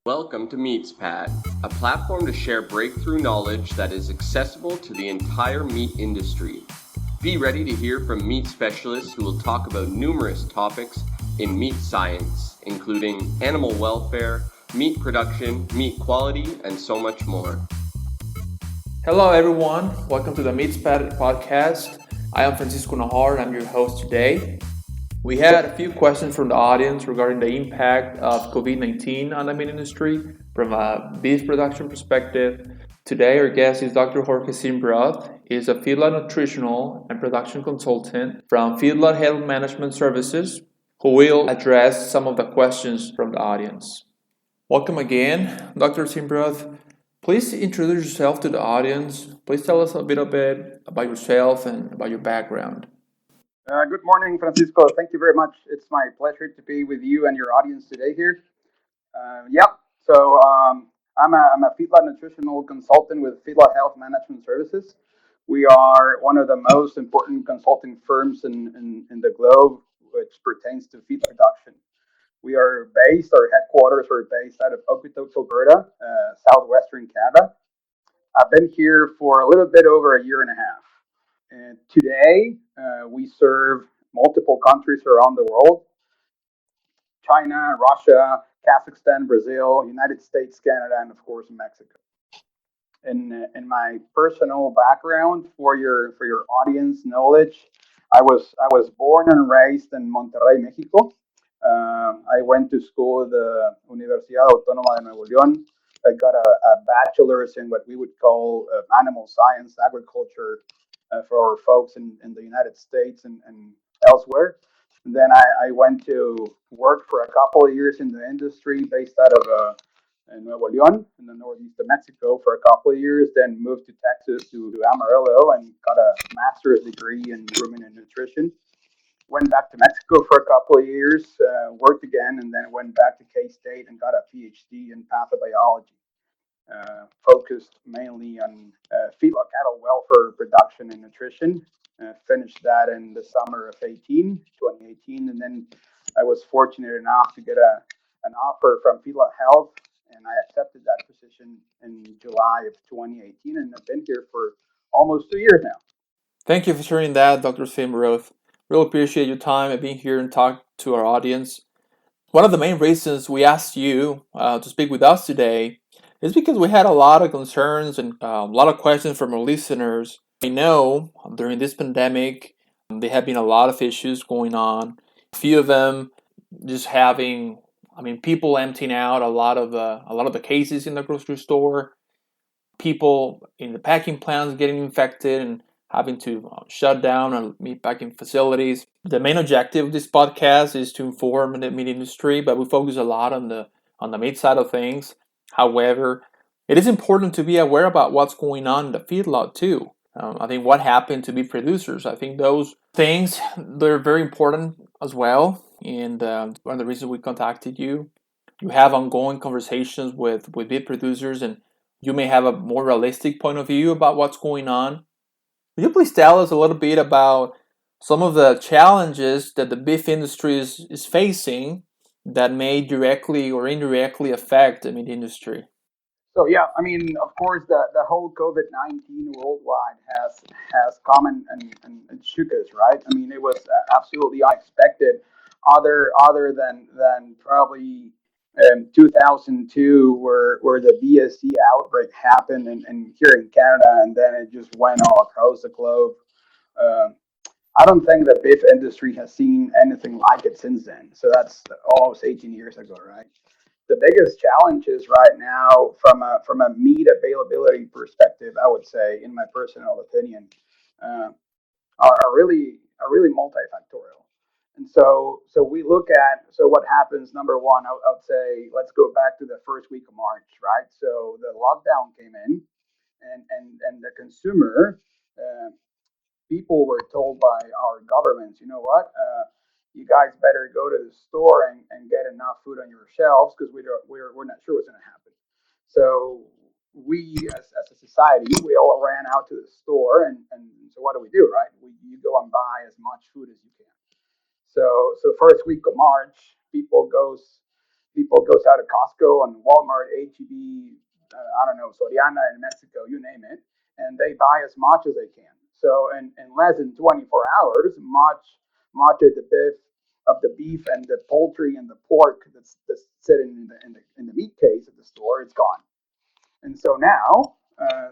Welcome to MeatsPad, a platform to share breakthrough knowledge that is accessible to the entire meat industry. Be ready to hear from meat specialists who will talk about numerous topics in meat science, including animal welfare, meat production, meat quality, and so much more. Hello, everyone. Welcome to the MeatsPad podcast. I am Francisco Najar, and I'm your host today. We had a few questions from the audience regarding the impact of COVID-19 on the meat industry from a beef production perspective. Today, our guest is Dr. Jorge Simroth. He is a Feedlot Nutritional and Production Consultant from Feedlot Health Management Services, who will address some of the questions from the audience. Welcome again, Dr. Simroth. Please introduce yourself to the audience. Please tell us a bit about yourself and about your background. Good morning, Francisco. Thank you very much. It's my pleasure to be with you and your audience today here. I'm a feedlot nutritional consultant with Feedlot Health Management Services. We are one of the most important consulting firms in the globe, which pertains to feed production. Our headquarters are based out of Okotoks, Alberta, southwestern Canada. I've been here for a little bit over a year and a half. And today, we serve multiple countries around the world: China, Russia, Kazakhstan, Brazil, United States, Canada, and of course, Mexico. In my personal background, for your audience knowledge, I was born and raised in Monterrey, Mexico. I went to school at the Universidad Autonoma de Nuevo. I got a bachelor's in what we would call animal science, agriculture, for folks in the United States and elsewhere. And then I went to work for a couple of years in the industry based out of Nuevo León in the northeast of Mexico for a couple of years, then moved to Texas to Amarillo and got a master's degree in Ruminant Nutrition. Went back to Mexico for a couple of years, worked again, and then went back to K-State and got a Ph.D. in Pathobiology. Focused mainly on feedlot cattle welfare, production, and nutrition. Finished that in the summer of 2018, and then I was fortunate enough to get an offer from Feedlot Health, and I accepted that position in July of 2018, and I've been here for almost 2 years now. Thank you for sharing that, Dr. Simroth. Really appreciate your time and being here and talk to our audience. One of the main reasons we asked you to speak with us today is because we had a lot of concerns and a lot of questions from our listeners. I know during this pandemic, there have been a lot of issues going on. A few of them just having, people emptying out a lot of the cases in the grocery store, people in the packing plants getting infected and having to shut down meat packing facilities. The main objective of this podcast is to inform the meat industry, but we focus a lot on the meat side of things. However, it is important to be aware about what's going on in the feedlot too. I think what happened to beef producers. I think those things, they're very important as well. And one of the reasons we contacted you, you have ongoing conversations with beef producers, and you may have a more realistic point of view about what's going on. Could you please tell us a little bit about some of the challenges that the beef industry is facing that may directly or indirectly affect the meat industry? So of course, the whole COVID-19 worldwide has come and shook us, right? I mean, it was absolutely unexpected. Other than probably 2002, where the BSE outbreak happened, and here in Canada, and then it just went all across the globe. Uh, I don't think the beef industry has seen anything like it since then. So that's almost 18 years ago, right? The biggest challenges right now, from a meat availability perspective, I would say, in my personal opinion, uh, are really multifactorial. And so we look at, so what happens. Number one, I would say, let's go back to the first week of March, right? So the lockdown came in, and the consumer, uh, people were told by our governments, you know what, you guys better go to the store and get enough food on your shelves, because we're not sure what's going to happen. So we, as a society, we all ran out to the store, and so what do, right? You go and buy as much food as you can. So first week of March, people goes People goes out to Costco and Walmart, HEB, I don't know, Soriana in Mexico, you name it, and they buy as much as they can. So in less than 24 hours, much of the beef and the poultry and the pork that's sitting in the meat case at the store, it's gone. And so now,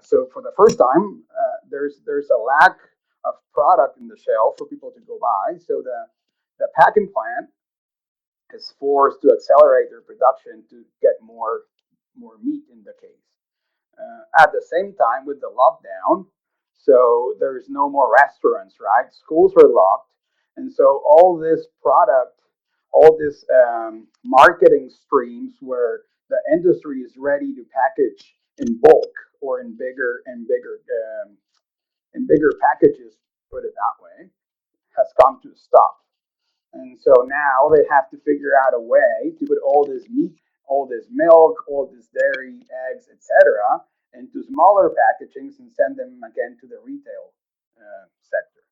so for the first time, there's a lack of product in the shelf for people to go buy. So the packing plant is forced to accelerate their production to get more meat in the case. At the same time, with the lockdown, so there's no more restaurants, right? Schools are locked, and so all this product, all this marketing streams where the industry is ready to package in bulk or in bigger packages, put it that way, has come to a stop. And so now they have to figure out a way to put all this meat, all this milk, all this dairy, eggs, etc., into smaller packagings and send them again to the retail sector.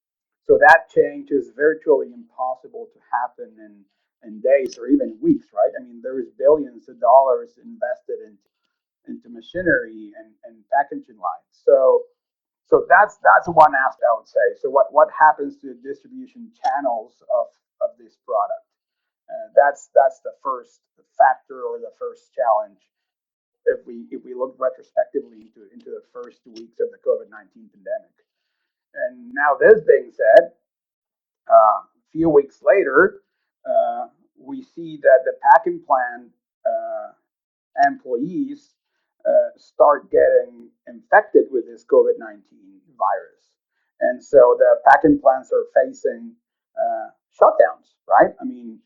So that change is virtually impossible to happen in days or even weeks, right? I mean, there is billions of dollars invested into machinery and packaging lines. So that's one aspect I would say. So what happens to the distribution channels of this product? That's the first factor or the first challenge if we look retrospectively into the first weeks of the COVID-19 pandemic. And now this being said, a few weeks later, we see that the packing plant employees start getting infected with this COVID-19 virus. And so the packing plants are facing shutdowns, right? I mean,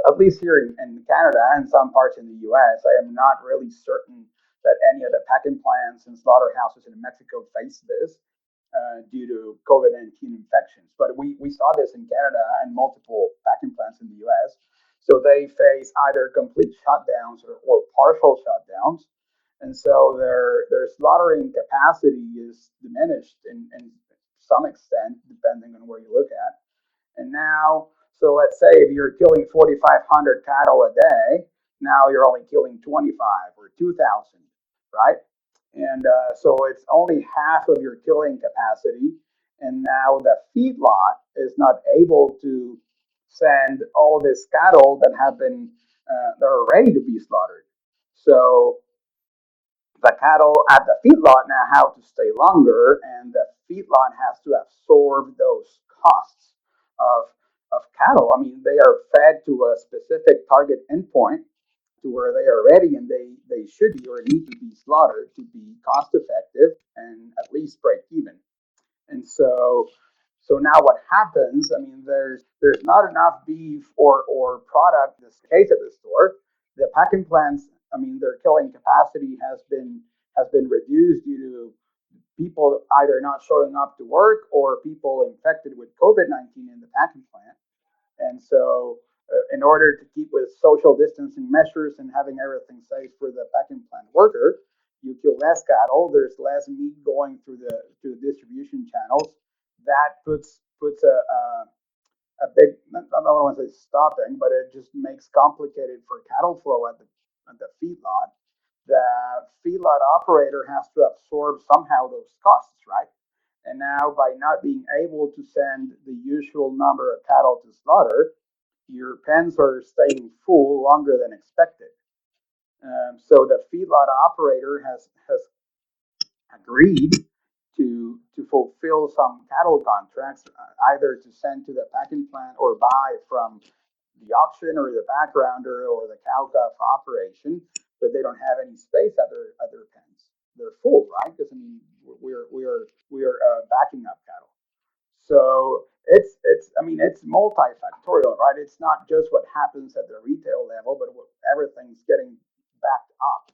at least here in Canada and some parts in the US, I am not really certain that any of the packing plants and slaughterhouses in Mexico face this due to COVID-19 infections. But we saw this in Canada and multiple packing plants in the US. So they face either complete shutdowns or partial shutdowns. And so their slaughtering capacity is diminished in some extent, depending on where you look at. And now, so let's say if you're killing 4,500 cattle a day, now you're only killing 25 or 2,000, right? And so it's only half of your killing capacity. And now the feedlot is not able to send all this cattle that are ready to be slaughtered. So the cattle at the feedlot now have to stay longer, and the feedlot has to absorb those costs of cattle. I mean, they are fed to a specific target endpoint to where they are ready and they should be or need to be slaughtered to be cost effective and at least break even. And so now what happens, I mean, there's not enough beef or product in this case at the store. The packing plants, I mean, their killing capacity has been reduced due to people either not showing up to work or people infected with COVID-19 in the packing plant. And so in order to keep with social distancing measures and having everything safe for the packing plant worker, you kill less cattle. There's less meat going through the distribution channels. That puts a big, I don't want to say stopping, but it just makes complicated for cattle flow at the feedlot. The feedlot operator has to absorb somehow those costs, right? And now, by not being able to send the usual number of cattle to slaughter, your pens are staying full longer than expected. So the feedlot operator has agreed to fulfill some cattle contracts, either to send to the packing plant or buy from the auction or the backgrounder or the cow calf operation, but they don't have any space at their pens. They're full, right? Because I mean, we are backing up cattle. So it's I mean it's multifactorial, right? It's not just what happens at the retail level, but everything's getting backed up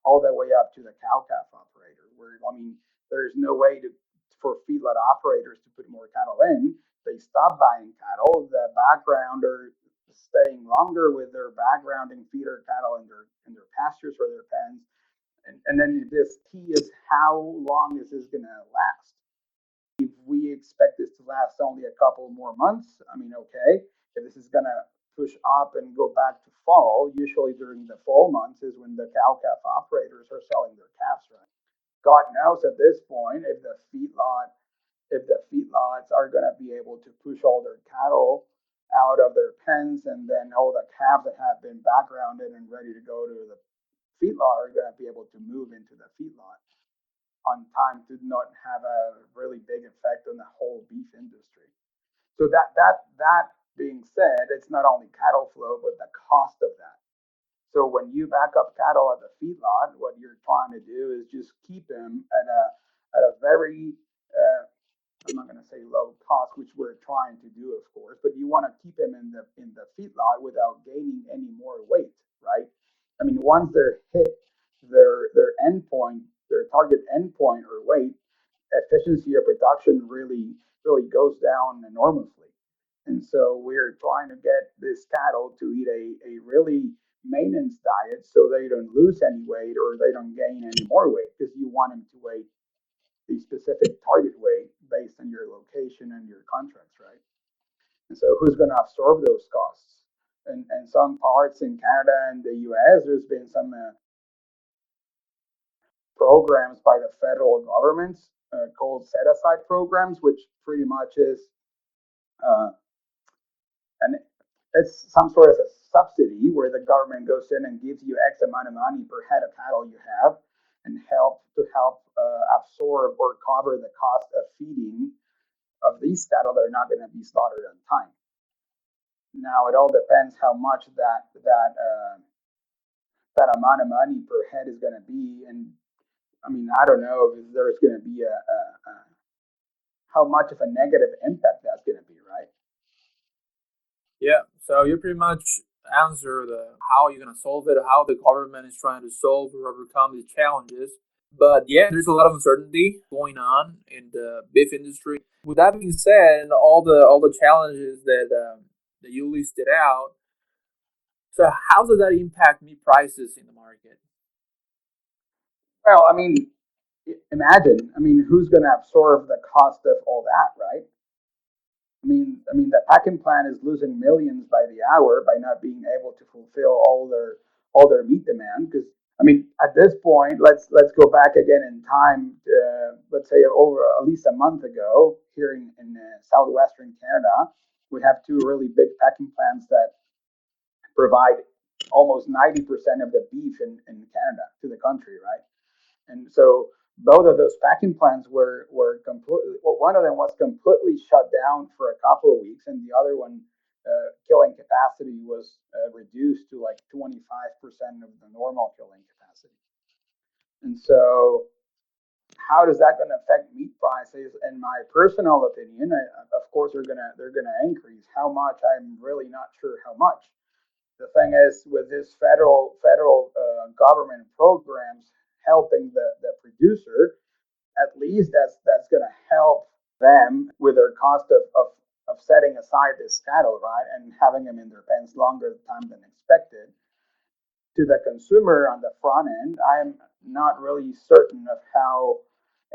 all the way up to the cow calf operator. Where I mean, there's no way for feedlot operators to put more cattle in. They stop buying cattle. The backgrounder staying longer with their backgrounding feeder cattle in their pastures or their pens. And then this key is how long is this going to last? If we expect this to last only a couple more months, I mean, okay. If this is going to push up and go back to fall, usually during the fall months is when the cow-calf operators are selling their calves, right? God knows at this point if the feedlots are going to be able to push all their cattle out of their pens, and then all the calves that have been backgrounded and ready to go to the feedlot are going to be able to move into the feedlot on time to not have a really big effect on the whole beef industry. So that being said, it's not only cattle flow, but the cost of that. So when you back up cattle at the feedlot, what you're trying to do is just keep them at a very I'm not going to say low cost, which we're trying to do, of course, but you want to keep them in the feedlot without gaining any more weight, right? I mean, once they're hit their endpoint, their target endpoint or weight, efficiency of production really goes down enormously. And so we're trying to get this cattle to eat a really maintenance diet so they don't lose any weight or they don't gain any more weight, because you want them to weigh the specific target weight based on your location and your contracts, right? And so who's going to absorb those costs? And some parts in Canada and the US, there's been some programs by the federal governments called set-aside programs, which pretty much is uh, an it's some sort of a subsidy where the government goes in and gives you X amount of money per head of cattle you have, and help absorb or cover the cost of feeding of these cattle that are not going to be slaughtered on time. Now it all depends how much that amount of money per head is going to be, and I mean I don't know if there's going to be a how much of a negative impact that's going to be, right? Yeah, so you pretty much answered how you're going to solve it, how the government is trying to solve or overcome these challenges. But yeah, there's a lot of uncertainty going on in the beef industry. With that being said, and all the challenges that you listed out, so how does that impact meat prices in the market? Well, I mean, imagine, I mean, who's going to absorb the cost of all that, right? I mean, the packing plant is losing millions by the hour by not being able to fulfill all their meat demand. Because I mean, at this point, let's go back again in time. Let's say over at least a month ago, here in southwestern Canada, we have two really big packing plants that provide almost 90% of the beef in Canada to the country, right? And so both of those packing plants were completely. Well, one of them was completely shut down for a couple of weeks, and the other one, killing capacity was reduced to like 25% of the normal killing capacity. And so, how does that going to affect meat prices? In my personal opinion, of course, they're gonna increase. How much? I'm really not sure how much. The thing is, with this federal government programs helping the producer, at least that's going to help them with their cost of setting aside this cattle, right, and having them in their pens longer time than expected. To the consumer on the front end, I'm not really certain of how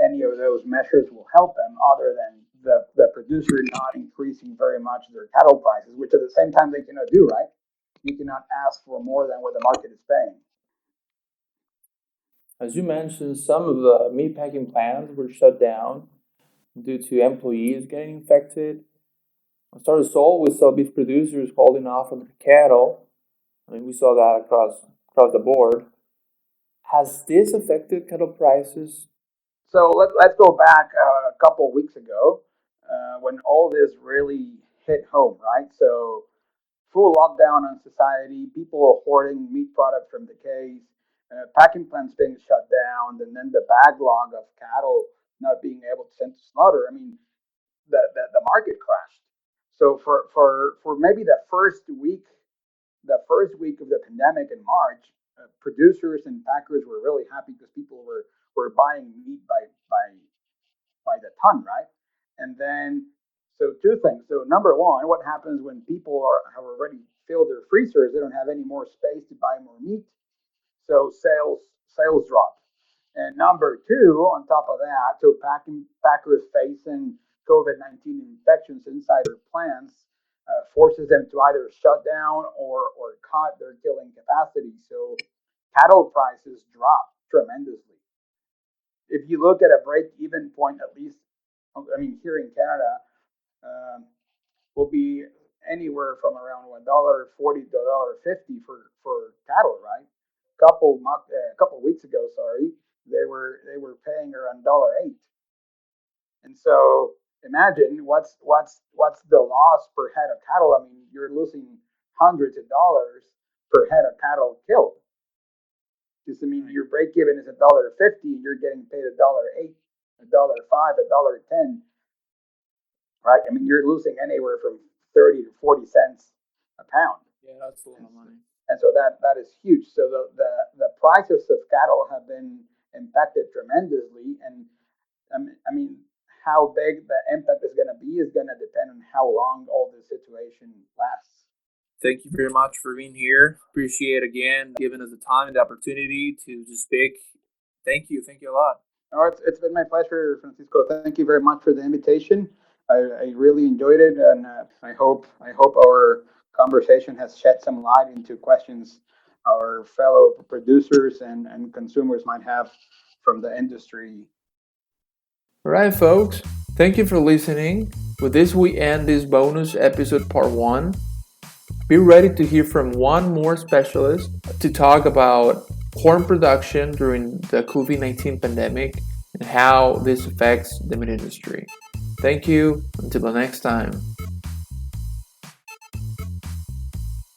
any of those measures will help them, other than the producer not increasing very much their cattle prices, which at the same time they cannot do, right? You cannot ask for more than what the market is paying. As you mentioned, some of the meat packing plants were shut down due to employees getting infected. On Start Sol, we saw beef producers holding off on their cattle. I mean, we saw that across the board. Has this affected cattle prices? So let's go back a couple of weeks ago when all this really hit home, right? So full lockdown on society, people hoarding meat products from the case, packing plants being shut down, and then the backlog of cattle not being able to send to slaughter. I mean, the market crashed. So for maybe the first week of the pandemic in March, producers and packers were really happy because people were buying meat by the ton, right? And then, so two things. So number one, what happens when people have already filled their freezers? They don't have any more space to buy more meat, so sales drop. And number two, on top of that, so packers facing COVID-19 infections inside their plants, forces them to either shut down or cut their killing capacity. So cattle prices drop tremendously. If you look at a break-even point, at least, I mean, here in Canada, will be anywhere from around $1.40 to $1.50 for cattle, right? A couple weeks ago, sorry, they were paying around $1.08. And so imagine what's the loss per head of cattle. I mean, you're losing hundreds of dollars per head of cattle killed. Just, I mean, your break even is $1.50, and you're getting paid $1.08, $1.05, $1.10, right? I mean, you're losing anywhere from 30 to 40 cents a pound. Yeah, that's a lot of money. And so that is huge. So the prices of cattle have been impacted tremendously, and I mean, how big the impact is going to be is going to depend on how long all this situation lasts. Thank you very much for being here. Appreciate again giving us the time and the opportunity to speak. Thank you a lot. Oh, it's been my pleasure, Francisco. Thank you very much for the invitation. I really enjoyed it, and I hope our conversation has shed some light into questions our fellow producers and consumers might have from the industry. All right, folks. Thank you for listening. With this, we end this bonus episode part 1. Be ready to hear from one more specialist to talk about corn production during the COVID-19 pandemic and how this affects the meat industry. Thank you. Until the next time.